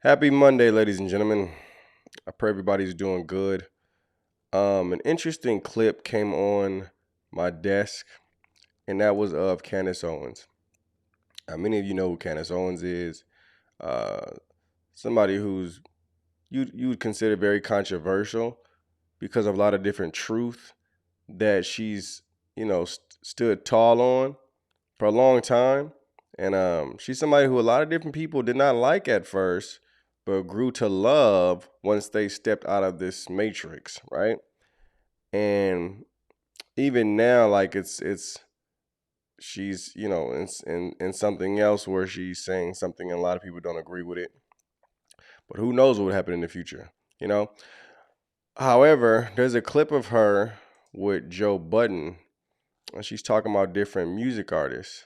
Happy Monday, ladies and gentlemen. I pray everybody's doing good. An interesting clip came on my desk, and that was of Candace Owens. Many of you know who Candace Owens is. Uh, Somebody who's you would consider very controversial because of a lot of different truth that she's stood tall on for a long time. And she's somebody who a lot of different people did not like at first, but grew to love once they stepped out of this matrix, right? And even now, like it's she's in something else where she's saying something and a lot of people don't agree with it. But who knows what would happen in the future, you know? However, there's a clip of her with Joe Budden, and she's talking about different music artists,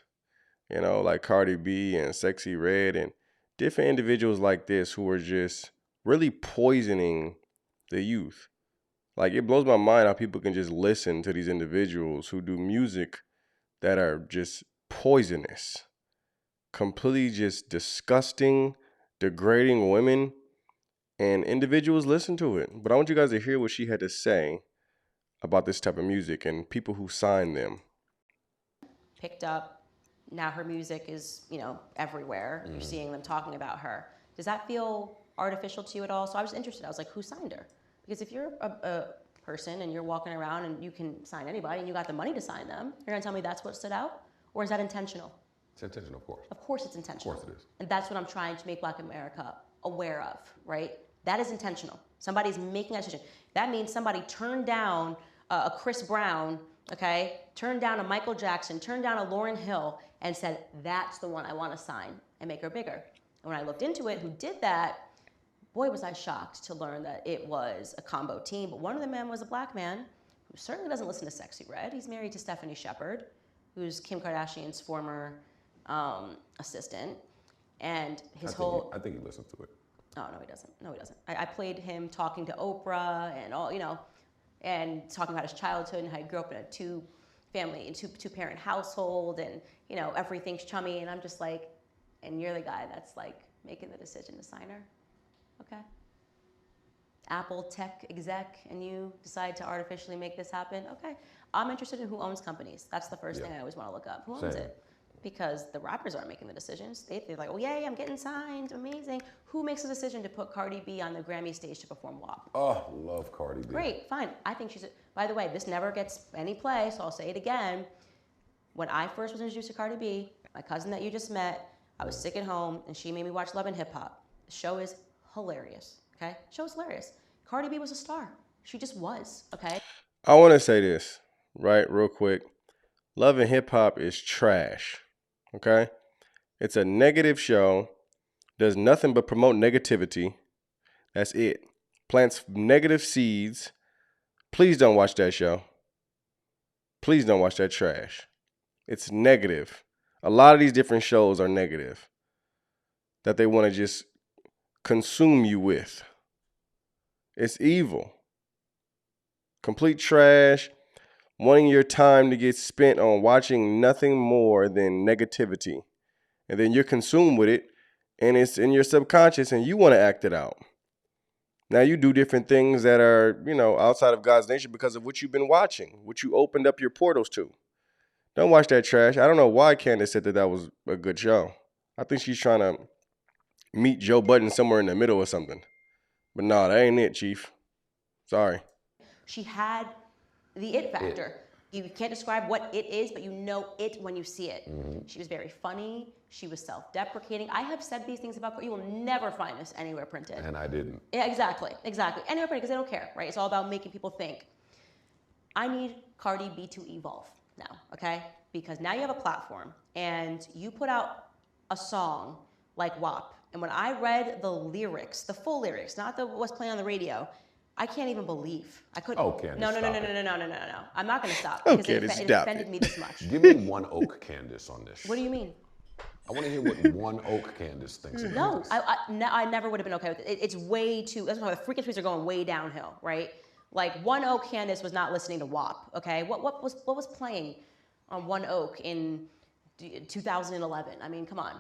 like Cardi B and Sexy Red and different individuals like this who are just really poisoning the youth. Like, it blows my mind how people can just listen to these individuals who do music that are just poisonous, completely just disgusting, degrading women, and individuals listen to it. But I want you guys to hear what she had to say about this type of music and people who sign them. Picked up. Now her music is, everywhere. You're seeing them talking about her. Does that feel artificial to you at all? So I was interested. I was like, who signed her? Because if you're a person and you're walking around and you can sign anybody and you got the money to sign them, you're gonna tell me that's what stood out? Or is that intentional? It's intentional, of course. Of course it's intentional. Of course it is. And that's what I'm trying to make Black America aware of, right? That is intentional. Somebody's making that decision. That means somebody turned down a Chris Brown, okay? Turned down a Michael Jackson, turned down a Lauryn Hill, and said, that's the one I want to sign and make her bigger. And when I looked into it, who did that, boy, was I shocked to learn that it was a combo team. But one of the men was a black man who certainly doesn't listen to Sexy Red. He's married to Stephanie Shepard, who's Kim Kardashian's former assistant. And I think he listens to it. Oh, no, he doesn't. No, he doesn't. I played him talking to Oprah and all, and talking about his childhood and how he grew up in a two-parent household and, everything's chummy. And I'm just like, and you're the guy that's like making the decision to sign her? Okay. Apple tech exec, and you decide to artificially make this happen? Okay. I'm interested in who owns companies. That's the first thing I always want to look up. Who owns it? Because the rappers aren't making the decisions. They're like, oh, yay, I'm getting signed, amazing. Who makes the decision to put Cardi B on the Grammy stage to perform WAP? Oh, love Cardi B. Great, fine. I think by the way, this never gets any play, so I'll say it again. When I first was introduced to Cardi B, my cousin that you just met, I was sick at home, and she made me watch Love and Hip Hop. The show is hilarious, okay? The show is hilarious. Cardi B was a star. She just was, okay? I want to say this, right, real quick. Love and Hip Hop is trash. Okay? It's a negative show, does nothing but promote negativity. That's it. Plants negative seeds. Please don't watch that show. Please don't watch that trash. It's negative. A lot of these different shows are negative that they want to just consume you with. It's evil. Complete trash. Wanting your time to get spent on watching nothing more than negativity. And then you're consumed with it, and it's in your subconscious, and you want to act it out. Now you do different things that are, outside of God's nature because of what you've been watching, what you opened up your portals to. Don't watch that trash. I don't know why Candace said that was a good show. I think she's trying to meet Joe Budden somewhere in the middle or something. But no, that ain't it, Chief. Sorry. She had the it factor. You can't describe what it is, but you know it when you see it. She was very funny. She was self-deprecating. I have said these things about her. You will never find this anywhere printed. And I didn't. Yeah, exactly. Anywhere printed because they don't care, right? It's all about making people think. I need Cardi B to evolve now, okay? Because now you have a platform and you put out a song like WAP. And when I read the lyrics, the full lyrics, not what's playing on the radio, I can't even believe. I couldn't. Oh, Candace, no. I'm not going to stop because it offended me this much. Give me one oak Candace on this. What do you mean? I want to hear what one oak Candace thinks about this. I never would have been okay with it. It's way too, that's why the frequencies are going way downhill, right? Like One Oak Candace was not listening to WAP, okay? What was playing on One Oak in 2011? I mean, come on.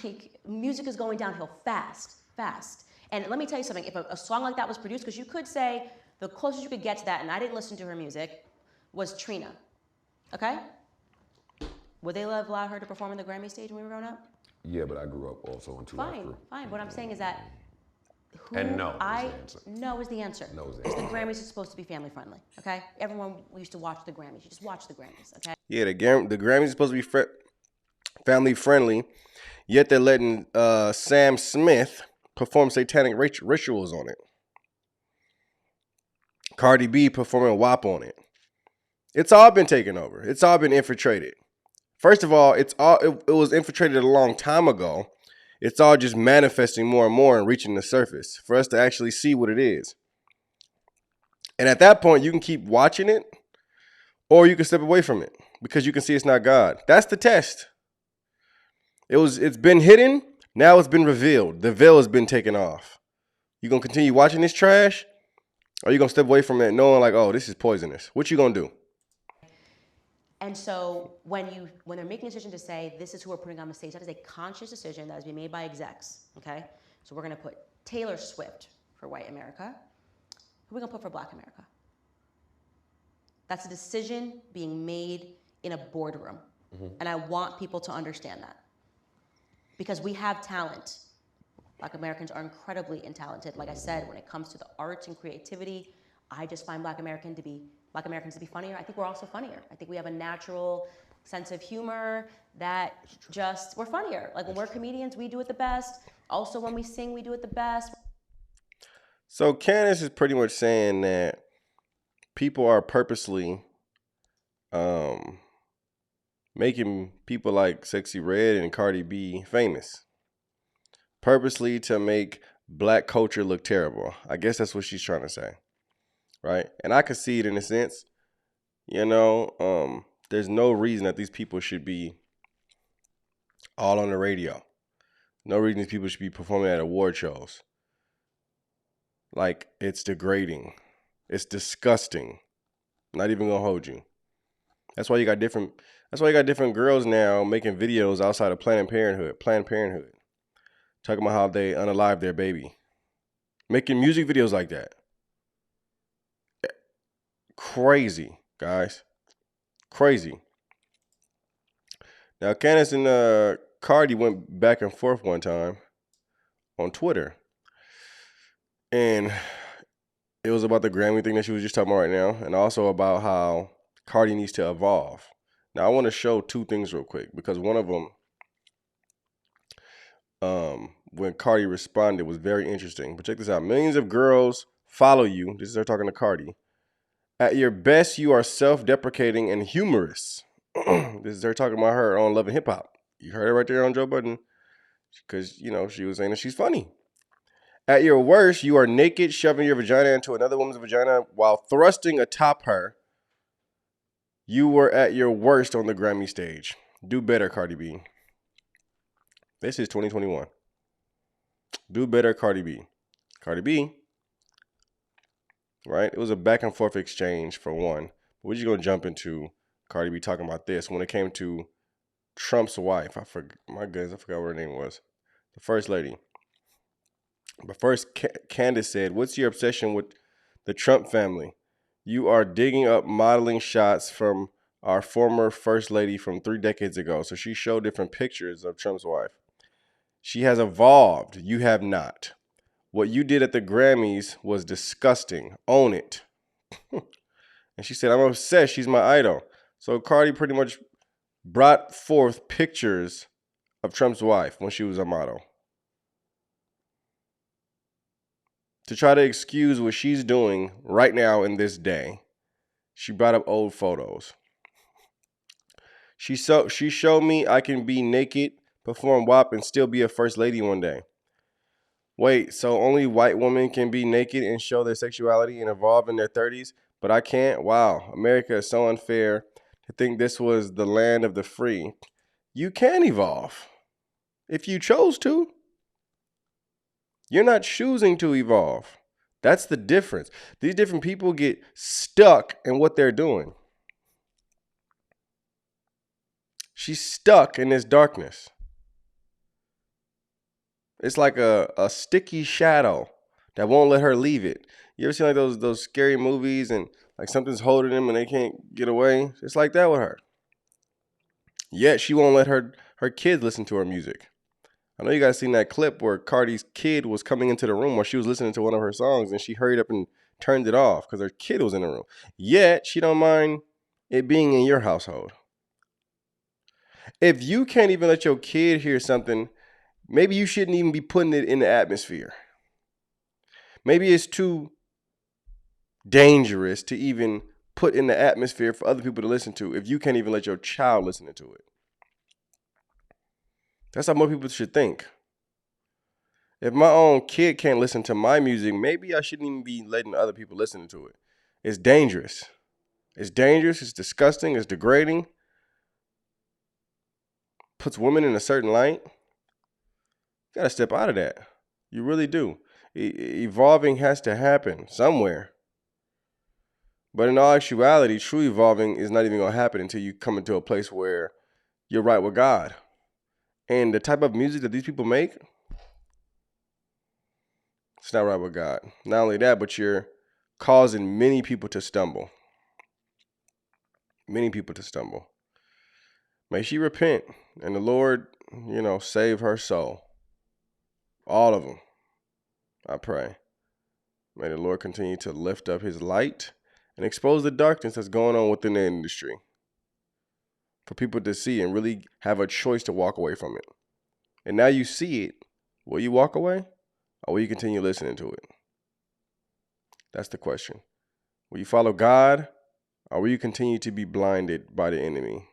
Like, music is going downhill fast, fast. And let me tell you something, if a song like that was produced, because you could say the closest you could get to that, and I didn't listen to her music, was Trina, okay? Would they have allowed her to perform on the Grammy stage when we were growing up? Yeah, but I grew up also on 2 Fine, fine. What I'm saying is that And no is the answer. No is the answer. No is the Because the answer. Grammys are supposed to be family friendly, okay? Everyone used to watch the Grammys. You just watch the Grammys, okay? Yeah, the Grammys is supposed to be family friendly, yet they're letting Sam Smith perform satanic rituals on it. Cardi B performing WAP on it. It's all been taken over. It's all been infiltrated. First of all, it was infiltrated a long time ago. It's all just manifesting more and more and reaching the surface for us to actually see what it is. And at that point, you can keep watching it or you can step away from it because you can see it's not God. That's the test. It's been hidden, now it's been revealed. The veil has been taken off. You gonna continue watching this trash? Or you gonna step away from it knowing like, oh, this is poisonous? What you gonna do? And so when they're making a decision to say this is who we're putting on the stage, that is a conscious decision that is being made by execs. Okay, so we're gonna put Taylor Swift for white America. Who are we gonna put for black America? That's a decision being made in a boardroom, and I want people to understand that because we have talent. Black Americans are incredibly talented. Like I said, when it comes to the arts and creativity, I just find Black Americans to be funnier. I think we're also funnier. I think we have a natural sense of humor that we're funnier. Like when we're comedians, we do it the best. Also when we sing, we do it the best. So Candace is pretty much saying that people are purposely making people like Sexy Red and Cardi B famous. Purposely to make black culture look terrible. I guess that's what she's trying to say. Right? And I can see it in a sense. There's no reason that these people should be all on the radio. No reason these people should be performing at award shows. Like, it's degrading. It's disgusting. Not even gonna hold you. That's why you got different girls now making videos outside of Planned Parenthood, talking about how they unalive their baby. Making music videos like that. Crazy, guys. Crazy. Now, Candace and Cardi went back and forth one time on Twitter. And it was about the Grammy thing that she was just talking about right now, and also about how Cardi needs to evolve. Now, I want to show two things real quick, because one of them, when Cardi responded, was very interesting. But check this out. Millions of girls follow you. This is her talking to Cardi. At your best, you are self-deprecating and humorous. This is her talking about her on Love and Hip Hop. You heard it right there on Joe Budden. Because, she was saying that she's funny. At your worst, you are naked, shoving your vagina into another woman's vagina while thrusting atop her. You were at your worst on the Grammy stage. Do better, Cardi B. This is 2021. Do better, Cardi B. Cardi B. Right? It was a back and forth exchange for one. We're just going to jump into Cardi B talking about this. When it came to Trump's wife, I forgot what her name was. The first lady. But first, Candace said, what's your obsession with the Trump family? You are digging up modeling shots from our former first lady from 3 decades ago. So she showed different pictures of Trump's wife. She has evolved. You have not. What you did at the Grammys was disgusting. Own it. And she said, I'm obsessed. She's my idol. So Cardi pretty much brought forth pictures of Trump's wife when she was a model, to try to excuse what she's doing right now in this day. She brought up old photos. She showed me I can be naked, perform WAP, and still be a first lady one day. Wait, so only white women can be naked and show their sexuality and evolve in their 30s, but I can't? Wow, America is so unfair to think this was the land of the free. You can evolve if you chose to. You're not choosing to evolve. That's the difference. These different people get stuck in what they're doing. She's stuck in this darkness. It's like a sticky shadow that won't let her leave it. You ever seen like those scary movies and like something's holding them and they can't get away? It's like that with her. Yet she won't let her kids listen to her music. I know you guys seen that clip where Cardi's kid was coming into the room while she was listening to one of her songs and she hurried up and turned it off because her kid was in the room. Yet she don't mind it being in your household. If you can't even let your kid hear something, maybe you shouldn't even be putting it in the atmosphere. Maybe it's too dangerous to even put in the atmosphere for other people to listen to if you can't even let your child listen to it. That's how more people should think. If my own kid can't listen to my music, maybe I shouldn't even be letting other people listen to it. It's dangerous. It's dangerous. It's disgusting. It's degrading. Puts women in a certain light. You got to step out of that. You really do. Evolving has to happen somewhere. But in all actuality, true evolving is not even going to happen until you come into a place where you're right with God. And the type of music that these people make, it's not right with God. Not only that, but you're causing many people to stumble. Many people to stumble. May she repent and the Lord, save her soul. All of them, I pray. May the Lord continue to lift up his light and expose the darkness that's going on within the industry for people to see and really have a choice to walk away from it. And now you see it. Will you walk away or will you continue listening to it? That's the question. Will you follow God or will you continue to be blinded by the enemy?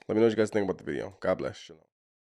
Let me know what you guys think about the video. God bless. Shalom.